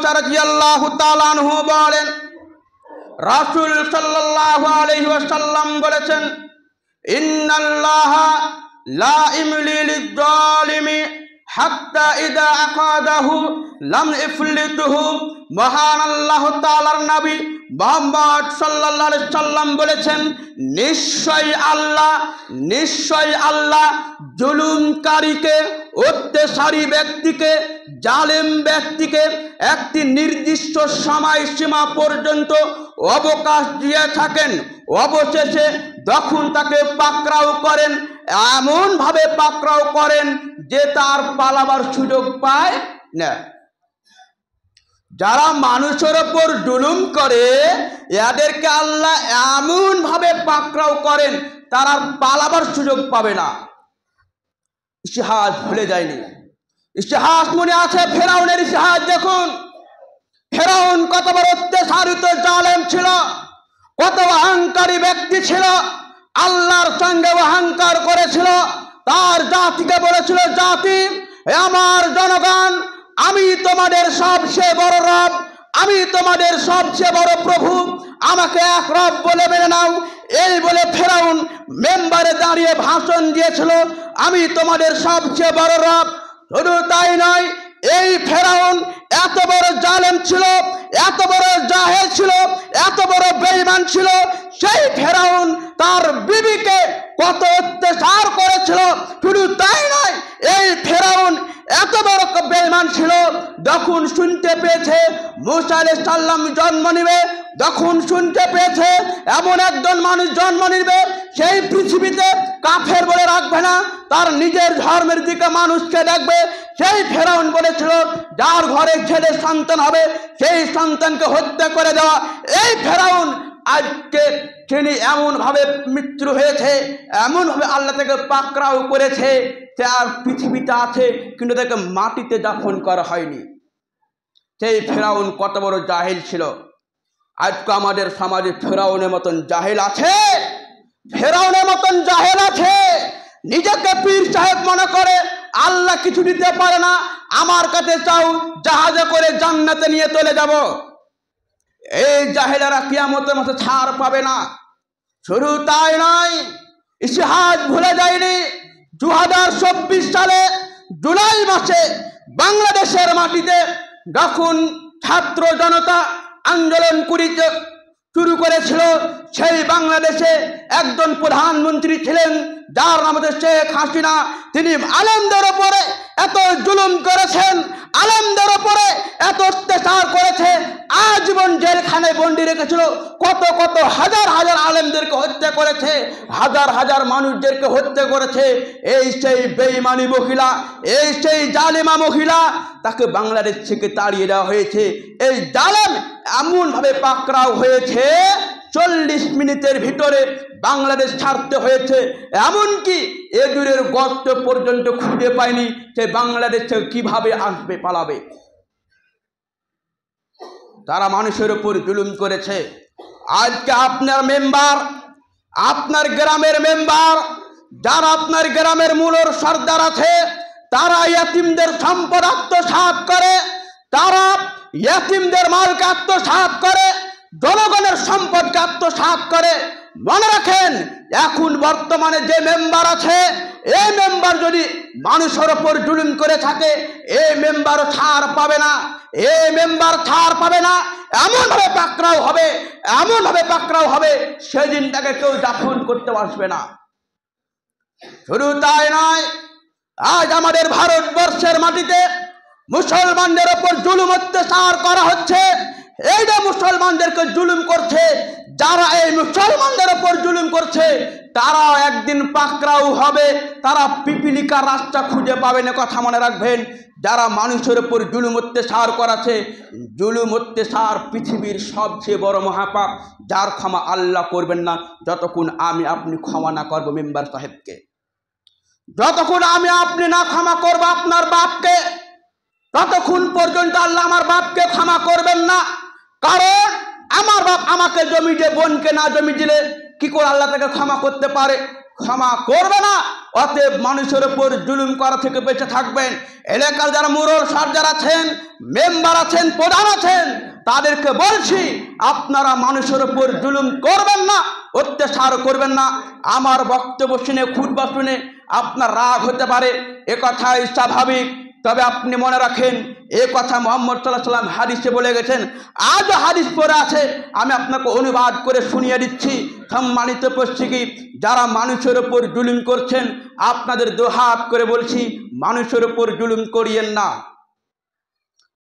আয়েশা রাদিয়াল্লাহু তাআলা আনহু বলেন, রাসূল সাল্লাল্লাহু আলাইহি ওয়াসাল্লাম বলেছেন, ইন্নাল্লাহা লা ইমলি লিয-যালিমি হাত্তা ইযা আকাদাহু লাম ইফলিতুহু। মহান আল্লাহ তাআলার নবী মুহাম্মদ সাল্লাল্লাহু আলাইহি সাল্লাম বলেছেন, নিশ্চয় আল্লাহ জুলুমকারীকে, অত্যাচারী ব্যক্তিকে, জালেম ব্যক্তিকে একটি নির্দিষ্ট সময়সীমা পর্যন্ত অবকাশ দিয়ে থাকেন। অবশেষে যখন তাকে পাকড়াও করেন, এমনভাবে পাকড়াও করেন যে তার পালাবার সুযোগ পায় না। যারা মানুষের ওপর জুলুম করে এদেরকে আল্লাহ এমনভাবে পাকড়াও করেন তারা পালাবার সুযোগ পাবে না। ইতিহাস ভুলে যায়নি, ইতিহাস মনে আছে। ফেরাউনের ইতিহাস দেখুন, ফেরাউন কত বড় অত্যাচারিত জালেম ছিল, কত অহংকারী ব্যক্তি ছিল, আল্লাহর সঙ্গে অহংকার করেছিল। তার জাতিকে বলেছিল, জাতি, আমার জনগণ, আমি তোমাদের সবচেয়ে বড় রব, আমি তোমাদের সবচেয়ে বড় প্রভু, আমাকে এক রব বলে মেনে নাও। এই বলে ফেরাউন মেম্বারে দাঁড়িয়ে ভাষণ দিয়েছিল, আমি তোমাদের সবচেয়ে বড় রব। শুধু তাই নয়, এই ফেরাউন এত বড় জালেম ছিল, এত বড় জাহেল ছিল, এত বড় বেঈমান ছিল। সেই ফেরাউন তার বিবিকে কত অত্যাচার করেছিল। শুধু তাই নয়, এই ফেরাউন এত বড় বেঈমান ছিল, যখন শুনতে পেয়েছে মুসা আলাইহিস সালাম জন্ম নিবে, যখন শুনতে পেয়েছে এমন একজন মানুষ জন্ম নিবে সেই পৃথিবীতে কাফের বলে রাখবে না, তার নিজের ধর্মের দিকে মানুষকে দেখবে, সেই ফেরাউন বলেছিল যার ঘরে ছেলে সন্তান হবে সেই সন্তানকে হত্যা করে দেওয়া। এই ফেরাউন আজকে তিনি এমনভাবে মৃত্যু হয়েছে, এমনভাবে আল্লাহ থেকে পাকড়াও করেছে, তার পৃথিবীতে আছে কিন্তু তাকে মাটিতে দাফন করা হয়নি। সেই ফেরাউন কত বড় জাহিল ছিল। আজকে আমাদের সমাজে ফেরাউনের মতন জাহিল আছে, ফেরাউনের মতন জাহিল আছে। নিজেকে পীর সাহেব মনে করে, আল্লাহ কিছু দিতে পারে না, আমার কাছে চাও, জাহাজে করে জান্নাতে নিয়ে চলে যাব। এই জাহেলেরা কিয়ামতের মাঠে ছাড় পাবে না। শুধু তাই নয়, ইতিহাস ভুলে যায়নি। 2024 সালে জুলাই মাসে বাংলাদেশের মাটিতে যখন ছাত্র জনতা আন্দোলন করিতে শুরু করেছিল, সেই বাংলাদেশে একজন প্রধানমন্ত্রী ছিলেন যার নাম হচ্ছে শেখ হাসিনা। তিনি আলেমদের ওপরে এত জুলুম করেছেন, আলেমদের ওপরে এত অত্যাচার করেছে, আজীবন জেলখানায় বন্দি রেখেছিল। কত কত হাজার হাজার আলেমদেরকে হত্যা করেছে, হাজার হাজার মানুষদেরকে হত্যা করেছে। এই সেই বেঈমানি মহিলা, এই সেই জালেমা মহিলা, তাকে বাংলাদেশ থেকে তাড়িয়ে দেওয়া হয়েছে। এই জালেম এমনভাবে পাকড়াও হয়েছে, 40 মিনিটের ভিতরে বাংলাদেশ ছাড়তে হয়েছে। এমনকি এদুরের গর্ত পর্যন্ত খুঁজে পায়নি সে বাংলাদেশ থেকে কিভাবে আসবে, পালাবে। তারা মানুষের উপর জুলুম করেছে। আজকে আপনার মেম্বার, আপনার গ্রামের মেম্বার, যারা আপনার গ্রামের মূলর সর্দার আছে, তারা ইয়াতিমদের সম্পদ আত্মসাৎ করে, তারা ইয়াতিমদের মালকে আত্মসাৎ করে, জনগণের সম্পদকে আত্মসাৎ করে। মনে রাখেন, এখন বর্তমানে যে মেম্বার আছে, এই মেম্বার যদি মানুষের ওপর জুলুম করে থাকে, এই মেম্বার ছাড় পাবে না, এই মেম্বার ছাড় পাবে না। এমনভাবে পাকড়াও হবে, এমনভাবে পাকড়াও হবে, সেদিন তাকে কেউ দাফন করতে পারবে না। শুধু তাই নয়, আজ আমাদের ভারতবর্ষের মাটিতে মুসলমানদের ওপর জুলুম অত্যাচার করা হচ্ছে। এই যে মুসলমানদেরকে জুলুম করছে, যারা এই মুসলমানদের ওপর জুলুম করছে, তারাও একদিন পাকড়াও হবে, তারা পিপিলিকার রাস্তা খুঁজে পাবে না। কথা মনে রাখবেন, যারা মানুষের উপর জুলুম অত্যাচার করাছে, জুলুম অত্যাচার পৃথিবীর সবচেয়ে বড় মহাপাপ, যার ক্ষমা আল্লাহ করবেন না যতক্ষণ আমি আপনি ক্ষমা না করবো মেম্বার সাহেবকে, যতক্ষণ আমি আপনি না ক্ষমা করবো আপনার বাপকে, ততক্ষণ পর্যন্ত আল্লাহ আমার বাপকে ক্ষমা করবেন না। কারণ আমার বাপ আমাকে জমি দিয়ে বোনকে না জমি দিলে কি করে আল্লাহ তাকে ক্ষমা করতে পারে? ক্ষমা করবে না। অতএব মানুষের উপর জুলুম করা থেকে বেঁচে থাকবেন। এলাকার যারা মুরল সর্দার আছেন, মেম্বার আছেন, প্রধান আছেন, তাদেরকে বলছি আপনারা মানুষের উপর জুলুম করবেন না, অত্যাচার করবেন না। আমার বক্তব্য শুনে, খুতবা শুনে আপনার রাগ হতে পারে, এ কথাই স্বাভাবিক। তবে আপনি মনে রাখেন, এ কথা মুহাম্মদ সাল্লাল্লাহু আলাইহি ওয়াসাল্লাম হাদিসে বলে গেছেন। আজও হাদিস পড়ে আছে, আমি আপনাকে অনুবাদ করে শুনিয়ে দিচ্ছি। সম্মানিত উপস্থিতি, যারা মানুষের উপর জুলুম করছেন, আপনাদের দুহাত করে বলছি, মানুষের উপর জুলুম করিয়েন না।